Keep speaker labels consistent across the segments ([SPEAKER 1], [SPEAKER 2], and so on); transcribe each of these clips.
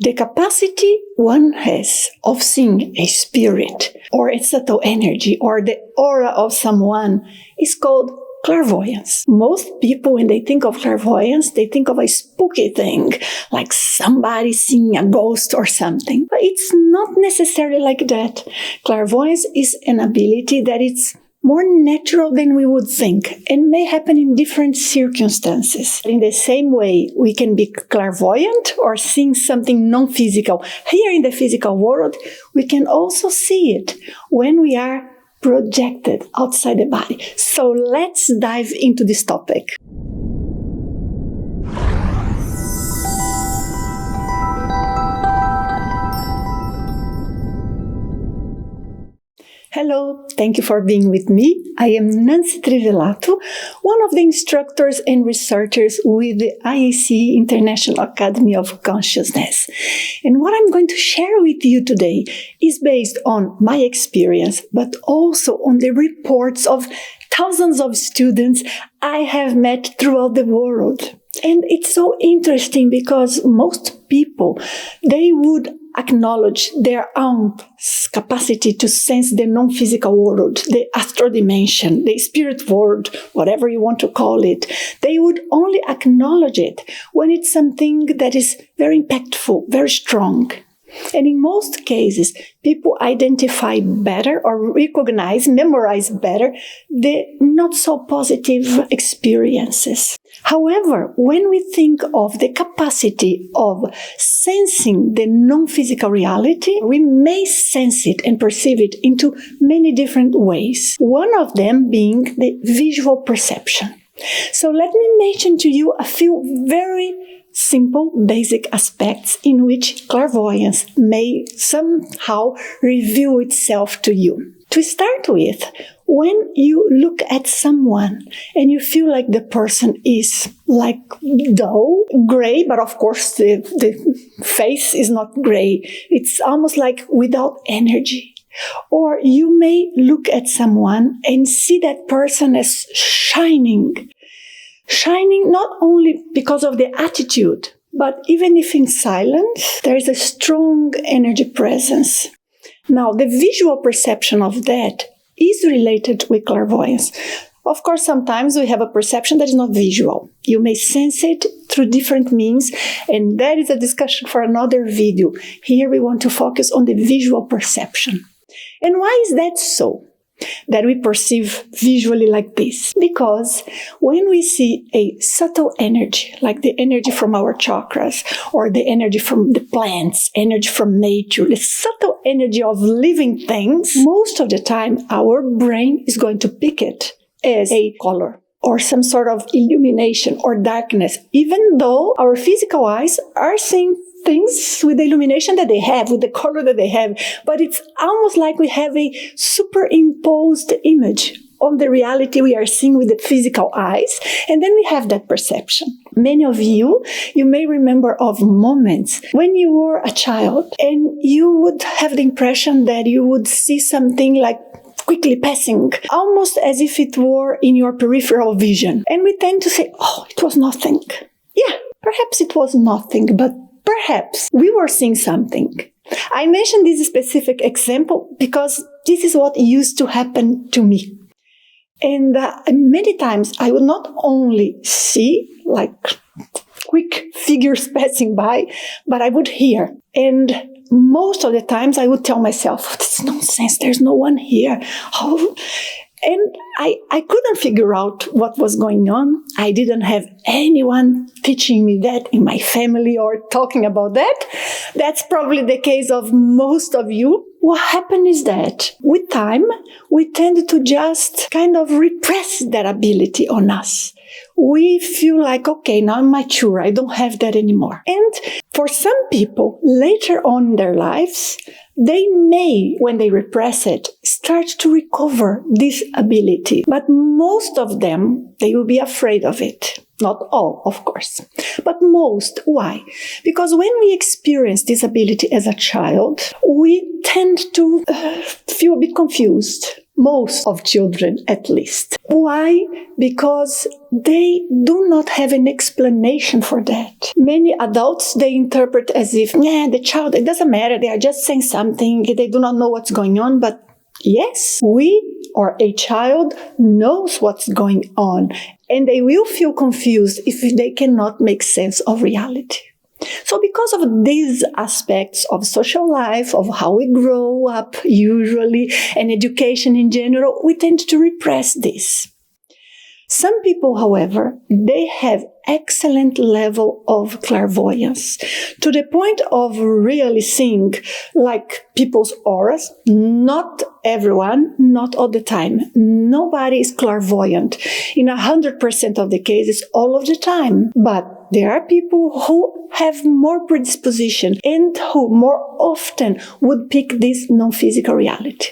[SPEAKER 1] The capacity one has of seeing a spirit or a subtle energy or the aura of someone is called clairvoyance. Most people, when they think of clairvoyance, they think of a spooky thing, like somebody seeing a ghost or something. But it's not necessarily like that. Clairvoyance is an ability that is more natural than we would think and may happen in different circumstances. In the same way, we can be clairvoyant or seeing something non-physical. Here in the physical world, we can also see it when we are projected outside the body. So let's dive into this topic. Hello, thank you for being with me. I am nancitrivellatoenglish, one of the instructors and researchers with the IAC International Academy of Consciousness. And what I'm going to share with you today is based on my experience, but also on the reports of thousands of students I have met throughout the world. And it's so interesting because most people, they would acknowledge their own capacity to sense the non-physical world, the astral dimension, the spirit world, whatever you want to call it. They would only acknowledge it when it's something that is very impactful, very strong. And in most cases, people identify better or recognize, memorize better the not so positive experiences. However, when we think of the capacity of sensing the non-physical reality, we may sense it and perceive it into many different ways. One of them being the visual perception. So let me mention to you a few very simple, basic aspects in which clairvoyance may somehow reveal itself to you. To start with, when you look at someone and you feel like the person is like dull, gray, but of course the face is not gray. It's almost like without energy. Or you may look at someone and see that person as shining. Shining not only because of the attitude, but even if in silence, there is a strong energy presence. Now, the visual perception of that is related with clairvoyance. Of course, sometimes we have a perception that is not visual. You may sense it through different means, and that is a discussion for another video. Here we want to focus on the visual perception. And why is that so? That we perceive visually like this? Because when we see a subtle energy, like the energy from our chakras, or the energy from the plants, energy from nature, the subtle energy of living things, most of the time our brain is going to pick it as a color or some sort of illumination or darkness, even though our physical eyes are seeing things with the illumination that they have, with the color that they have, but it's almost like we have a superimposed image on the reality we are seeing with the physical eyes, and then we have that perception. Many of you may remember of moments when you were a child and you would have the impression that you would see something like quickly passing, almost as if it were in your peripheral vision. And we tend to say, oh, it was nothing. Yeah, perhaps it was nothing, but perhaps we were seeing something. I mentioned this specific example because this is what used to happen to me. And many times I would not only see like quick figures passing by, but I would hear. And most of the times I would tell myself, this is nonsense, there's no one here. Oh. And I couldn't figure out what was going on. I didn't have anyone teaching me that in my family or talking about that. That's probably the case of most of you. What happened is that with time, we tend to just kind of repress that ability on us. We feel like, okay, now I'm mature, I don't have that anymore. And for some people, later on in their lives, they may, when they repress it, start to recover this ability. But most of them, they will be afraid of it. Not all, of course, but most. Why? Because when we experience this ability as a child, we tend to feel a bit confused. Most of children, at least. Why? Because they do not have an explanation for that. Many adults, they interpret as if, the child, it doesn't matter, they are just saying something, they do not know what's going on, but yes, we or a child knows what's going on, and they will feel confused if they cannot make sense of reality. So because of these aspects of social life, of how we grow up usually, and education in general, we tend to repress this. Some people, however, they have excellent level of clairvoyance to the point of really seeing like people's auras. Not everyone, not all the time. Nobody is clairvoyant in 100% of the cases all of the time. But there are people who have more predisposition and who more often would pick this non-physical reality.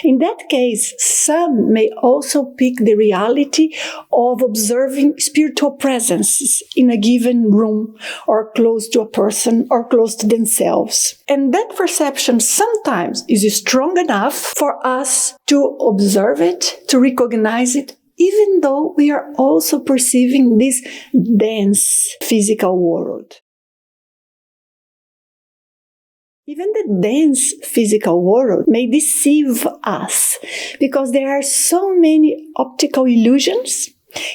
[SPEAKER 1] In that case, some may also pick the reality of observing spiritual presences in a given room or close to a person or close to themselves. And that perception sometimes is strong enough for us to observe it, to recognize it, even though we are also perceiving this dense physical world. Even the dense physical world may deceive us because there are so many optical illusions.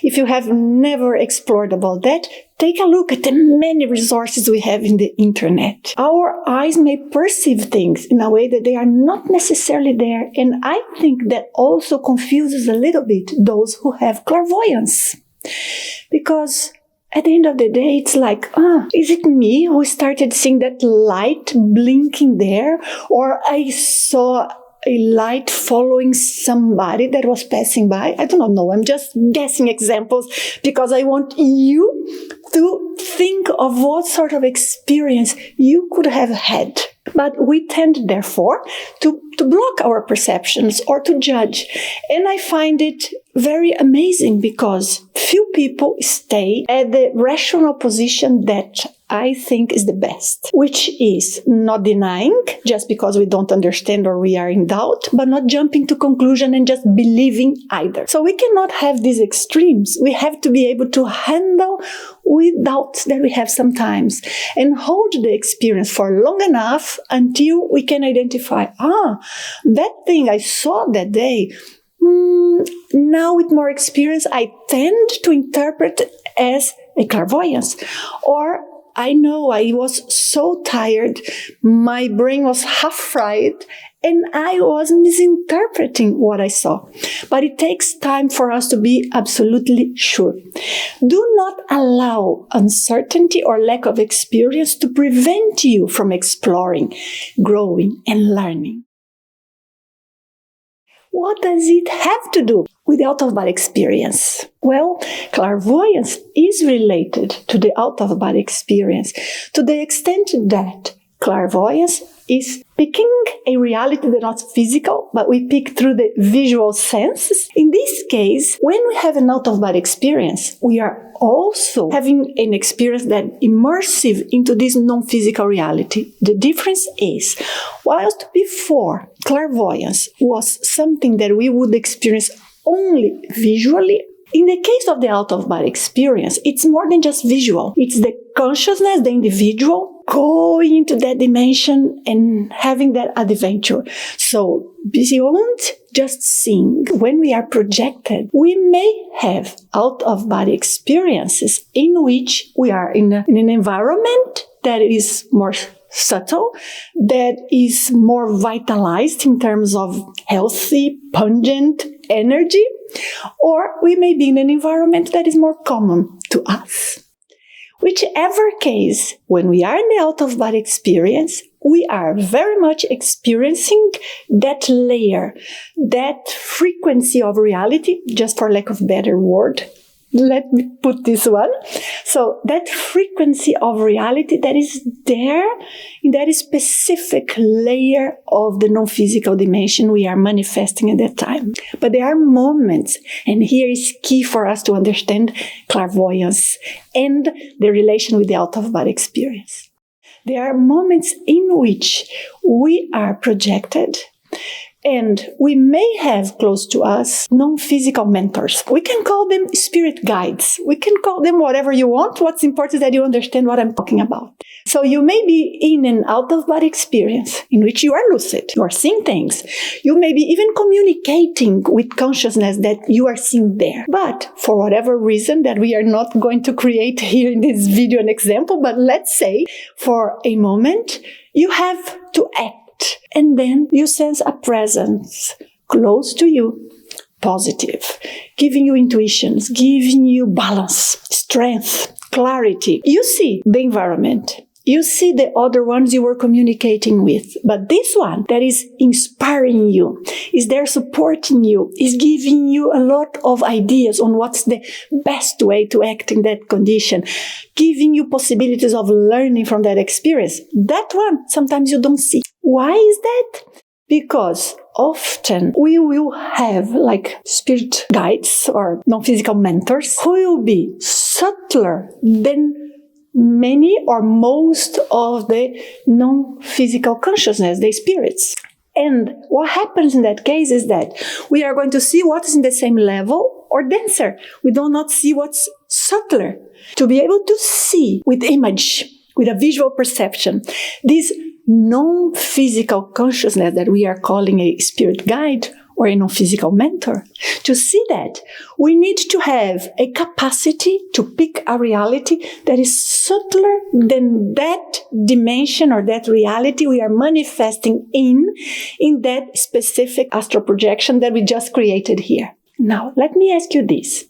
[SPEAKER 1] If you have never explored about that, take a look at the many resources we have in the internet. Our eyes may perceive things in a way that they are not necessarily there, and I think that also confuses a little bit those who have clairvoyance. Because at the end of the day, it's like, is it me who started seeing that light blinking there? Or I saw a light following somebody that was passing by? I do not know. I'm just guessing examples because I want you to think of what sort of experience you could have had. But we tend, therefore, to block our perceptions or to judge. And I find it very amazing because few people stay at the rational position that I think is the best, which is not denying just because we don't understand or we are in doubt, but not jumping to conclusion and just believing either. So we cannot have these extremes. We have to be able to handle with doubts that we have sometimes and hold the experience for long enough until we can identify, that thing I saw that day, now with more experience, I tend to interpret as a clairvoyance. Or I know I was so tired, my brain was half fried, and I was misinterpreting what I saw. But it takes time for us to be absolutely sure. Do not allow uncertainty or lack of experience to prevent you from exploring, growing, and learning. What does it have to do with the out-of-body experience? Well, clairvoyance is related to the out-of-body experience to the extent that clairvoyance is picking a reality that's not physical, but we pick through the visual senses. In this case, when we have an out-of-body experience, we are also having an experience that immersive into this non-physical reality. The difference is, whilst before clairvoyance was something that we would experience only visually, in the case of the out-of-body experience, it's more than just visual. It's the consciousness, the individual, going into that dimension and having that adventure. So beyond just seeing, when we are projected, we may have out-of-body experiences in which we are in an environment that is more subtle, that is more vitalized in terms of healthy, pungent energy, or we may be in an environment that is more common to us. Whichever case, when we are in the out-of-body experience, we are very much experiencing that layer, that frequency of reality, just for lack of a better word. Let me put this one. So that frequency of reality that is there in that specific layer of the non-physical dimension we are manifesting at that time. But there are moments, and here is key for us to understand clairvoyance and the relation with the out-of-body experience. There are moments in which we are projected And we may have close to us non-physical mentors. We can call them spirit guides. We can call them whatever you want. What's important is that you understand what I'm talking about. So you may be in an out-of-body experience in which you are lucid. You are seeing things. You may be even communicating with consciousness that you are seeing there. But for whatever reason that we are not going to create here in this video an example, but let's say for a moment you have to act. And then you sense a presence close to you, positive, giving you intuitions, giving you balance, strength, clarity. You see the environment. You see the other ones you were communicating with. But this one that is inspiring you, is there supporting you, is giving you a lot of ideas on what's the best way to act in that condition, giving you possibilities of learning from that experience. That one, sometimes you don't see. Why is that? Because often we will have like spirit guides or non-physical mentors who will be subtler than many or most of the non-physical consciousness, the spirits. And what happens in that case is that we are going to see what is in the same level or denser. We do not see what's subtler. To be able to see with image, with a visual perception, this non-physical consciousness that we are calling a spirit guide or a non-physical mentor, to see that, we need to have a capacity to pick a reality that is subtler than that dimension or that reality we are manifesting in that specific astral projection that we just created here. Now, let me ask you this.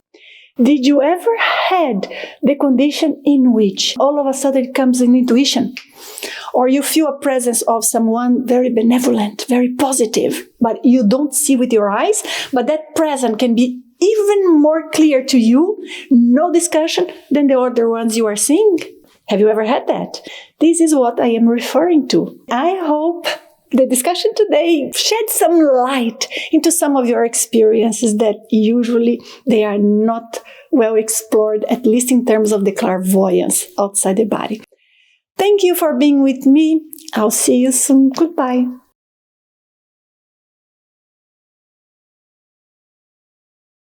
[SPEAKER 1] Did you ever had the condition in which all of a sudden it comes an intuition? Or you feel a presence of someone very benevolent, very positive, but you don't see with your eyes, but that presence can be even more clear to you, no discussion, than the other ones you are seeing? Have you ever had that? This is what I am referring to. I hope the discussion today shed some light into some of your experiences that usually they are not well explored, at least in terms of the clairvoyance outside the body. Thank you for being with me. I'll see you soon. Goodbye.